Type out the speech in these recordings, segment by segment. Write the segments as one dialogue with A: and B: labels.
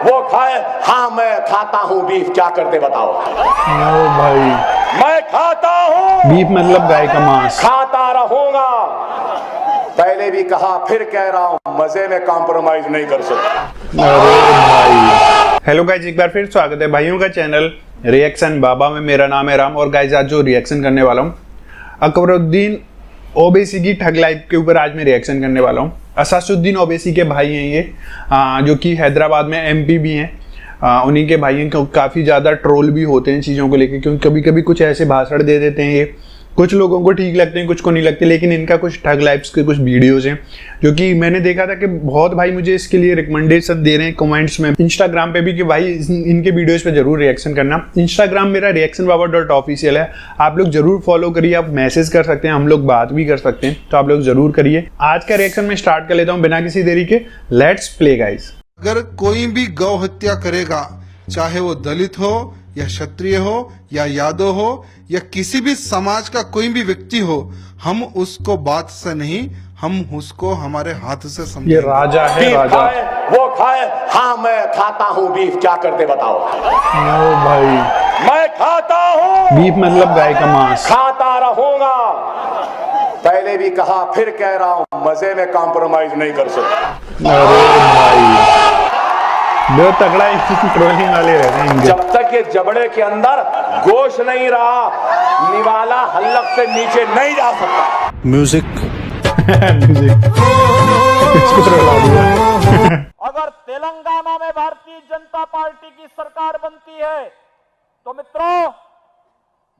A: वो खाए, हाँ मैं खाता हूँ बीफ, क्या करते बताओ?
B: ओ भाई,
A: मैं खाता हूँ
B: बीफ मतलब गाय का मांस।
A: खाता रहूंगा। पहले भी कहा फिर कह रहा हूँ, मजे में कॉम्प्रोमाइज नहीं कर सकता।
B: अरे भाई, हेलो गाइज, एक बार फिर स्वागत है भाइयों का चैनल रिएक्शन बाबा में। मेरा नाम है राम और गाइज आज जो रिएक्शन करने वाला हूँ अकबरुद्दीन ओवैसी की ठग लाइव के ऊपर आज मैं रिएक्शन करने वाला हूँ। असादुद्दीन ओवैसी के भाई हैं ये, जो कि हैदराबाद में एमपी भी हैं। उन्हीं के भाई हैं, काफ़ी ज़्यादा ट्रोल भी होते हैं चीज़ों को लेकर, क्योंकि कभी कभी कुछ ऐसे भाषण दे देते हैं ये, कुछ लोगों को ठीक लगते हैं कुछ को नहीं लगते। लेकिन इनका कुछ ठग लाइव्स के कुछ वीडियोस हैं जो कि मैंने देखा था कि बहुत भाई मुझे इसके लिए रिकमेंडेशन दे रहे हैं कमेंट्स में, इंस्टाग्राम पे भी, कि भाई इनके वीडियोस पे जरूर रिएक्शन करना। इंस्टाग्राम मेरा reactionbaba.official है, आप लोग जरूर फॉलो करिए। आप मैसेज कर सकते हैं, हम लोग बात भी कर सकते हैं, तो आप लोग जरूर करिए। आज का रिएक्शन में स्टार्ट कर लेता हूँ बिना किसी देरी के। Let's play guys.
C: अगर कोई भी गौ हत्या करेगा, चाहे वो दलित हो या क्षत्रिय हो या यादव हो या किसी भी समाज का कोई भी व्यक्ति हो, हम उसको बात से नहीं, हम उसको हमारे हाथ से
B: ये
C: समझेंगे।
B: राजा है,
A: बीफ
B: राजा।
A: खाए, वो खाए, हाँ मैं खाता हूँ बीफ, क्या करते बताओ?
B: ओ भाई,
A: मैं खाता हूँ
B: बीफ मतलब गाय का मांस।
A: खाता रहूंगा। पहले भी कहा फिर कह रहा हूँ, मजे में कॉम्प्रोमाइज नहीं कर सकता।
B: अरे भाई, बहुत तगड़ा ट्रोलिंग वाले रहते हैं इनके।
A: जब तक ये जबड़े के अंदर गोश नहीं रहा, निवाला हल्लक से नीचे नहीं जा सकता।
C: म्यूजिक
B: इसको ट्रोला दिया।
D: अगर तेलंगाना में भारतीय जनता पार्टी की सरकार बनती है तो मित्रों,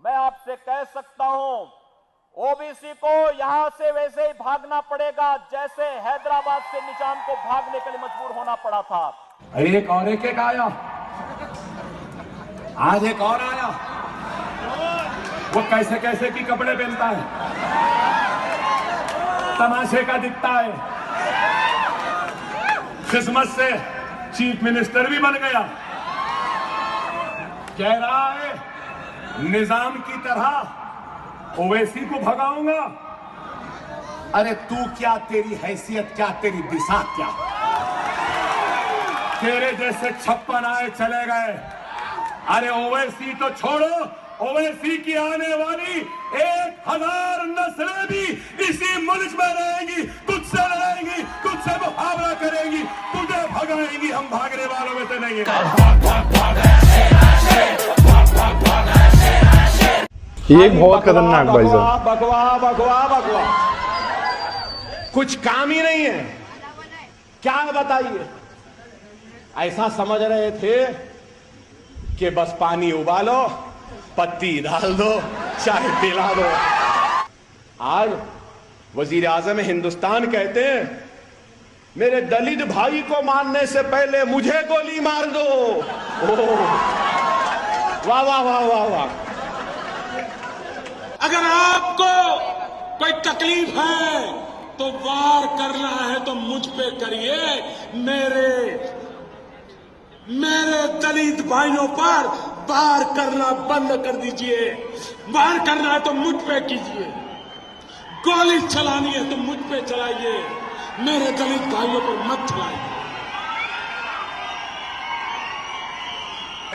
D: मैं आपसे कह सकता हूं, ओबीसी को यहां से वैसे ही भागना पड़ेगा जैसे हैदराबाद से निजाम को भागने के लिए मजबूर होना पड़ा था।
A: एक और एक आया, आज एक और आया। वो कैसे कैसे की कपड़े पहनता है, तमाशे का दिखता है। किस्मत से चीफ मिनिस्टर भी बन गया। कह रहा है निजाम की तरह ओवैसी को भगाऊंगा। अरे तू क्या, तेरी हैसियत क्या, तेरी दिशा क्या? तेरे जैसे 56 आए चले गए। अरे ओवैसी तो छोड़ो, ओवैसी की आने वाली 1000 नस्लें भी इसी मुल्क में रहेंगी, तुझसे लड़ेंगी, तुझसे मुकाबला करेंगी, तुझे भगाएंगी। हम भागने वालों में तो नहीं है।
B: ये बहुत खतरनाक भाई साहब।
A: बकवा बकवा बकवा, कुछ काम ही नहीं है। क्या बताइए, ऐसा समझ रहे थे कि बस पानी उबालो, पत्ती डाल दो, चाय पिला दो। आज वजीर आजम हिंदुस्तान कहते हैं, मेरे दलित भाई को मारने से पहले मुझे गोली मार दो। वाह वाह वाह वाह वाह।
E: अगर आपको कोई तकलीफ है तो वार करना है तो मुझ पे करिए। मेरे दलित भाइयों पर वार करना बंद कर दीजिए। वार करना है तो मुझ पे कीजिए, गोली चलानी है तो मुझ पे चलाइए, मेरे दलित भाइयों पर मत चलाइए।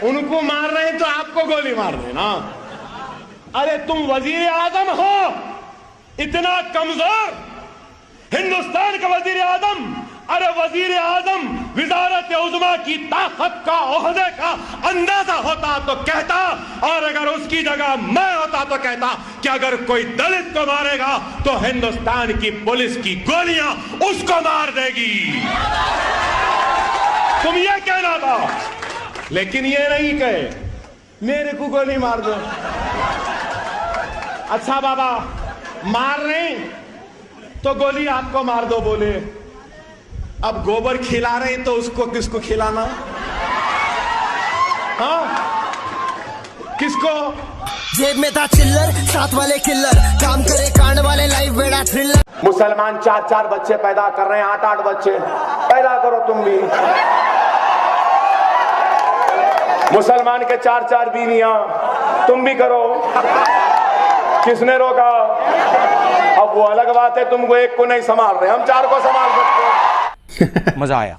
A: उनको मार रहे हैं तो आपको गोली मार देना। अरे तुम वजीर आजम हो, इतना कमजोर हिंदुस्तान का वजीर आजम। अरे वजीर आजम विजारत उज़्मा की ताकत का, ओहदे का अंदाजा होता तो कहता, और अगर उसकी जगह मैं होता तो कहता कि अगर कोई दलित को मारेगा तो हिंदुस्तान की पुलिस की गोलियां उसको मार देगी। तुम ये कहना था, लेकिन ये नहीं कहे मेरे को गोली मार दो। अच्छा बाबा, मार रहे तो गोली आपको मार दो बोले, अब गोबर खिला रहे हैं तो उसको किसको खिलाना? हाँ, किसको?
F: जेब में था चिल्लर, साथ वाले किल्लर, काम करे कांड वाले, लाइव बेड़ा थ्रिलर।
A: मुसलमान 4-4 बच्चे पैदा कर रहे हैं, 8-8 बच्चे पैदा करो तुम भी। मुसलमान के 4-4 बीवियां, तुम भी करो। किसने रोका? अब वो अलग बात है, तुमको एक को नहीं संभाल रहे, हम 4 को संभाल सकते हैं।
G: मजा आया।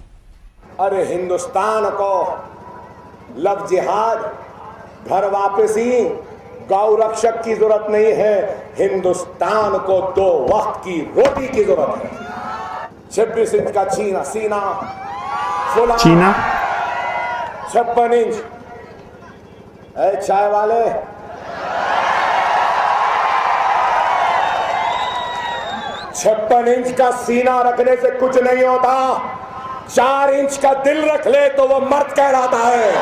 G: अरे हिंदुस्तान को लव जिहाद, घर वापसी, गौ रक्षक की जरूरत नहीं है, हिंदुस्तान को 2 वक्त की रोटी की जरूरत है। 26 इंच का चीना सीना, फुला
B: चीना
G: 56 इंच। चाय वाले, 56 इंच का सीना रखने से कुछ नहीं होता, 4 इंच का दिल रख ले तो वो मर्द कहलाता है।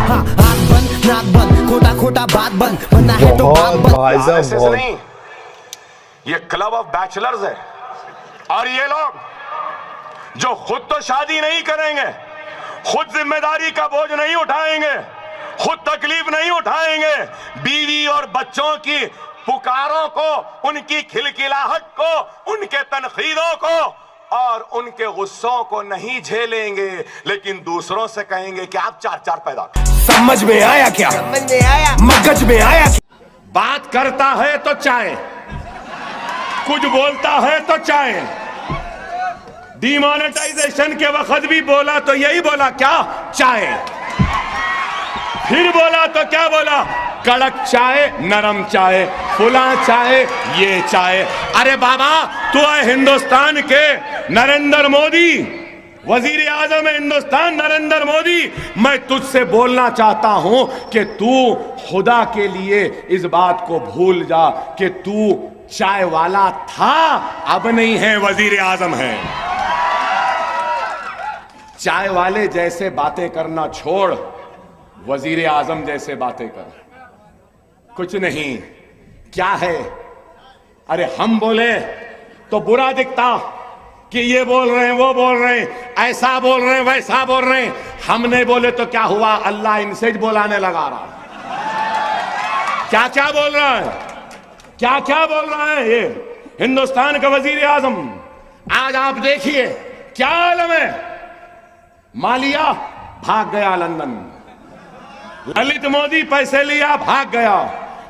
F: हाँ, आँख बंद नाक बंद, खोटा खोटा बात बंद, बनना है तो आप बंद।
B: भाई साहब बहुत
A: नहीं, ये क्लब ऑफ बैचलर्स है। और ये लोग जो खुद तो शादी नहीं करेंगे, खुद जिम्मेदारी का बोझ नहीं उठाएंगे, खुद तकलीफ नहीं उठाएंगे, बीवी और बच्चों की पुकारों को, उनकी खिलखिलाहट को, उनके तनखीदों को और उनके गुस्सों को नहीं झेलेंगे, लेकिन दूसरों से कहेंगे कि आप 4-4 पैदा करें।
F: समझ में आया क्या? समझ में आया, मगज में आया।
A: बात करता है तो चाय, कुछ बोलता है तो चाय। डिमोनेटाइजेशन के वक्त भी बोला तो यही बोला, क्या? चाय। फिर बोला तो क्या बोला? कड़क चाय, नरम चाय, फुला चाय, ये चाय। अरे बाबा, तू है हिंदुस्तान के नरेंद्र मोदी, वजीर आजम है हिंदुस्तान नरेंद्र मोदी। मैं तुझसे बोलना चाहता हूं कि तू खुदा के लिए इस बात को भूल जा कि तू चाय वाला था, अब नहीं है, वजीर आजम है। चाय वाले जैसे बातें करना छोड़, वजीर आजम जैसे बातें कर। कुछ नहीं, क्या है? अरे हम बोले तो बुरा दिखता कि ये बोल रहे हैं, वो बोल रहे हैं, ऐसा बोल रहे हैं, वैसा बोल रहे हैं। हम नहीं बोले तो क्या हुआ? अल्लाह इनसे बुलाने लगा रहा। क्या क्या बोल रहा है, क्या क्या बोल रहा है ये हिंदुस्तान का वजीर आजम। आज आप देखिए क्या आलम है। मालिया भाग गया लंदन, ललित मोदी पैसे लिया भाग गया,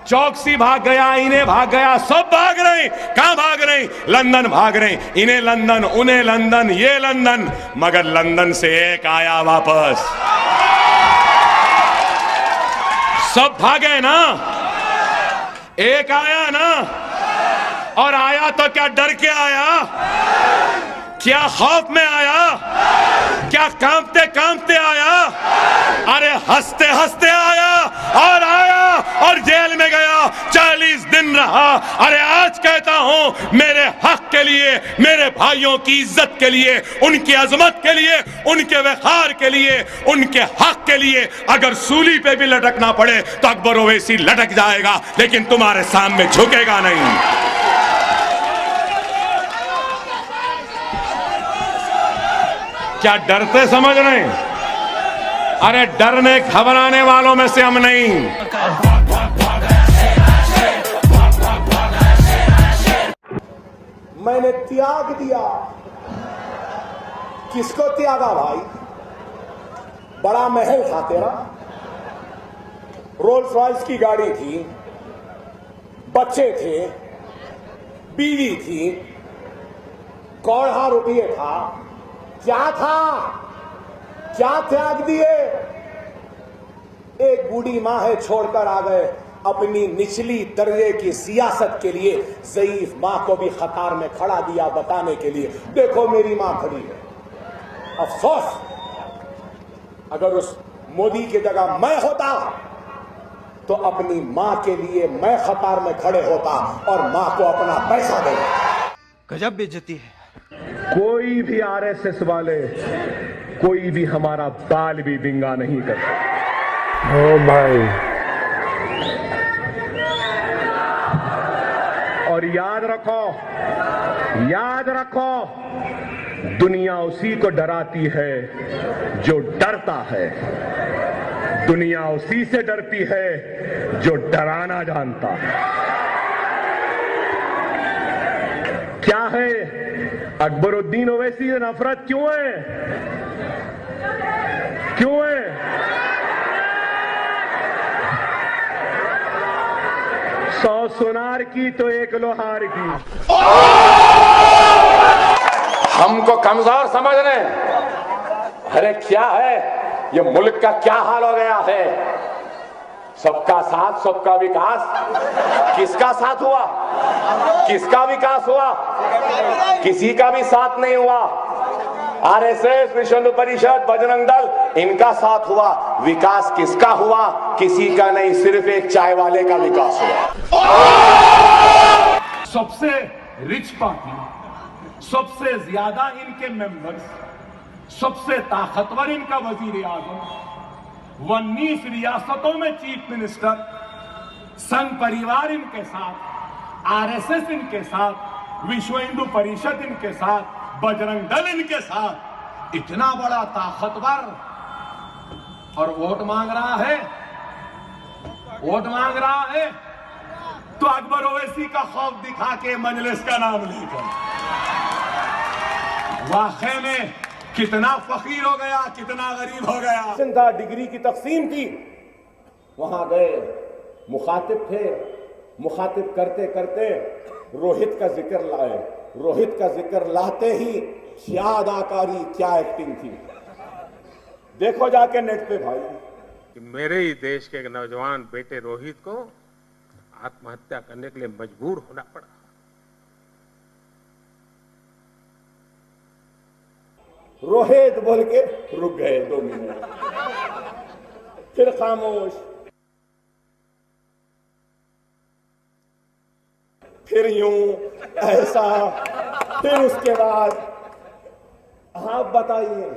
A: चौकसी भाग गया, इन्हें भाग गया, सब भाग रहे। कहां भाग रहे? लंदन भाग रहे। इन्हें लंदन, उन्हें लंदन, ये लंदन, मगर लंदन से एक आया वापस। सब भागे ना, एक आया ना। और आया तो क्या डर के आया? क्या खौफ में आया? क्या कांपते कांपते आया? अरे हंसते हंसते आया और आया और जेल में गया, 40 दिन रहा। अरे आज कहता हूं, मेरे हक के लिए, मेरे भाइयों की इज्जत के लिए, उनकी अजमत के लिए, उनके वक़ार के लिए, उनके हक के लिए अगर सूली पे भी लटकना पड़े तो अकबर ओवैसी लटक जाएगा, लेकिन तुम्हारे सामने झुकेगा नहीं। क्या डरते समझ रहे हैं? अरे डरने घबराने वालों में से हम नहीं।
G: मैंने त्याग दिया। किसको त्यागा भाई? बड़ा महल था तेरा, रोल्स रॉयस की गाड़ी थी, बच्चे थे, बीवी थी, कौड़ा रुपये था, क्या था? क्या त्याग दिए? एक बूढ़ी मां है, छोड़कर आ गए। अपनी निचली दर्जे की सियासत के लिए ज़ईफ मां को भी कतार में खड़ा दिया बताने के लिए, देखो मेरी मां खड़ी है। अफसोस, अगर उस मोदी की जगह मैं होता तो अपनी मां के लिए मैं कतार में खड़े होता और मां को अपना पैसा देता।
F: गजब बेइज्जती है।
A: कोई भी आरएसएस वाले, कोई भी हमारा बाल भी विंगा नहीं करता।
B: ओ भाई,
A: और याद रखो, दुनिया उसी को डराती है जो डरता है। दुनिया उसी से डरती है जो डराना जानता है। क्या है? अकबरुद्दीन ओवैसी से नफरत क्यों है? क्यों है? सौ सुनार की तो एक लोहार की। हमको कमजोर समझ रहे हैं,
G: अरे क्या है ये मुल्क का क्या हाल हो गया है? सबका साथ सबका विकास, किसका साथ हुआ? किसका विकास हुआ? किसी का भी साथ नहीं हुआ। आरएसएस, विश्व हिंदू परिषद, बजरंग दल, इनका साथ हुआ। विकास किसका हुआ? किसी का नहीं, सिर्फ एक चाय वाले का विकास हुआ।
A: सबसे रिच पार्टी, सबसे ज्यादा इनके मेंबर्स, सबसे ताकतवर इनका वजीर आजम, 19 रियासतों में चीफ मिनिस्टर, संघ परिवार इनके साथ, आरएसएस इनके साथ, विश्व हिंदू परिषद इनके साथ, बजरंग दल इनके साथ, इतना बड़ा ताकतवर, और वोट मांग रहा है, वोट मांग रहा है तो अकबर ओवैसी का खौफ दिखा के मजलिस का नाम लेकर। वाकई में कितना फकीर हो गया, कितना गरीब हो गया।
G: था, डिग्री की तकसीम थी, वहां गए, मुखातिब थे, मुखातिब करते करते रोहित का जिक्र लाए। रोहित का जिक्र लाते ही क्या अदाकारी, क्या एक्टिंग थी, देखो जाके नेट पे भाई।
H: कि मेरे ही देश के एक नौजवान बेटे रोहित को आत्महत्या करने के लिए मजबूर होना पड़ा।
G: रोहित बोल के रुक गए 2 मिनट, फिर खामोश, फिर यूं, ऐसा, फिर उसके बाद आप बताइए,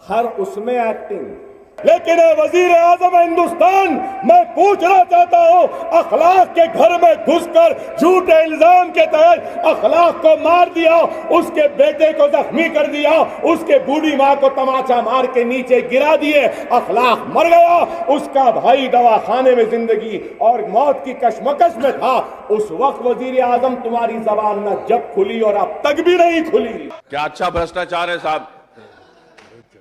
G: हर उसमें एक्टिंग। लेकिन वजीर आजम हिंदुस्तान, मैं पूछना चाहता हूं, अखलाक के घर में घुसकर झूठे इल्जाम के तहत अखलाक को मार दिया, उसके बेटे को जख्मी कर दिया, उसके बूढ़ी मां को तमाचा मार के नीचे गिरा दिए, अखलाक मर गया, उसका भाई दवाखाने में जिंदगी और मौत की कशमकश में था। उस वक्त वजीर आजम तुम्हारी जबान न जब खुली और अब तक भी नहीं खुली।
I: क्या अच्छा भ्रष्टाचार है साहब?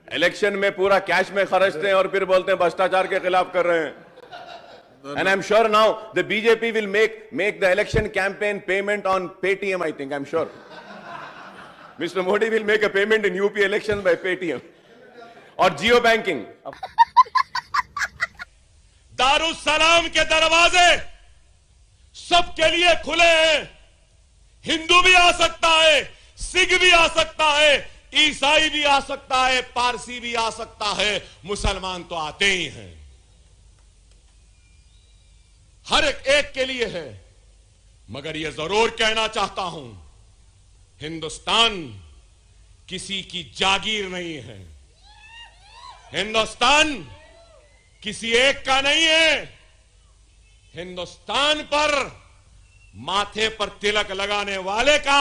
I: इलेक्शन में पूरा कैश में खर्चते हैं और फिर बोलते हैं भ्रष्टाचार के खिलाफ कर रहे हैं। And I'm sure now the BJP will make the election campaign payment on Paytm. I think, I'm sure. Mr. Modi will make a payment in UP election by Paytm और जियो बैंकिंग।
A: दारुस्सलाम के दरवाजे सबके लिए खुले हैं। हिंदू भी आ सकता है, सिख भी आ सकता है, ईसाई भी आ सकता है, पारसी भी आ सकता है, मुसलमान तो आते ही हैं। हर एक के लिए है। मगर यह जरूर कहना चाहता हूं, हिंदुस्तान किसी की जागीर नहीं है। हिंदुस्तान किसी एक का नहीं है। हिंदुस्तान पर माथे पर तिलक लगाने वाले का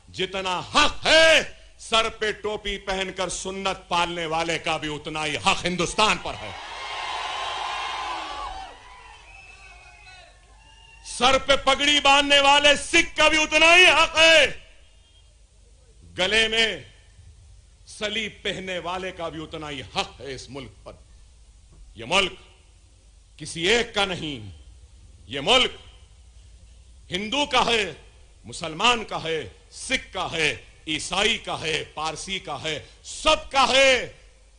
A: जितना हक है, सर पे टोपी पहनकर सुन्नत पालने वाले का भी उतना ही हक हिंदुस्तान पर है। सर पे पगड़ी बांधने वाले सिख का भी उतना ही हक है। गले में सलीब पहनने वाले का भी उतना ही हक है इस मुल्क पर। यह मुल्क किसी एक का नहीं, यह मुल्क हिंदू का है, मुसलमान का है, सिख का है, ईसाई का है, पारसी का है, सबका है।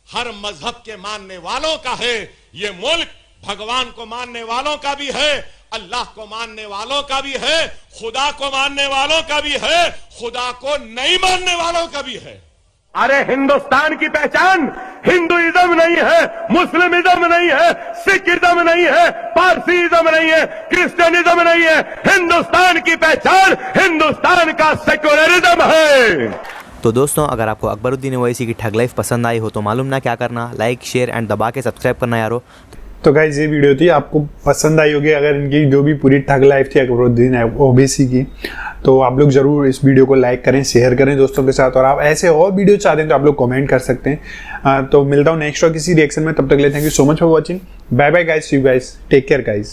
A: हर मजहब के मानने वालों का है। यह मुल्क भगवान को मानने वालों का भी है, अल्लाह को मानने वालों का भी है, खुदा को मानने वालों का भी है, खुदा को नहीं मानने वालों का भी है। अरे हिंदुस्तान की पहचान हिंदुइज्म नहीं है, मुस्लिमिज्म नहीं है, सिखिज्म नहीं है, पारसीइज्म नहीं है, क्रिश्चियनिज्म नहीं है। हिंदुस्तान की पहचान हिंदुस्तान का सेक्युलरिज्म है।
J: तो दोस्तों, अगर आपको अकबरुद्दीन ओवैसी की ठग लाइफ पसंद आई हो तो मालूम ना क्या करना, लाइक शेयर एंड दबा के सब्सक्राइब करना यारो।
B: तो गाइस, ये वीडियो थी, आपको पसंद आई होगी। अगर इनकी जो भी पूरी ठग लाइफ थी अकबरुद्दीन ओवैसी की, तो आप लोग जरूर इस वीडियो को लाइक करें, शेयर करें दोस्तों के साथ। और आप ऐसे और वीडियो चाहते हैं तो आप लोग कमेंट कर सकते हैं। तो मिलता हूँ नेक्स्ट और किसी रिएक्शन में। तब तक के लिए thank you so much for watching. Bye bye guys, see you guys, take care guys.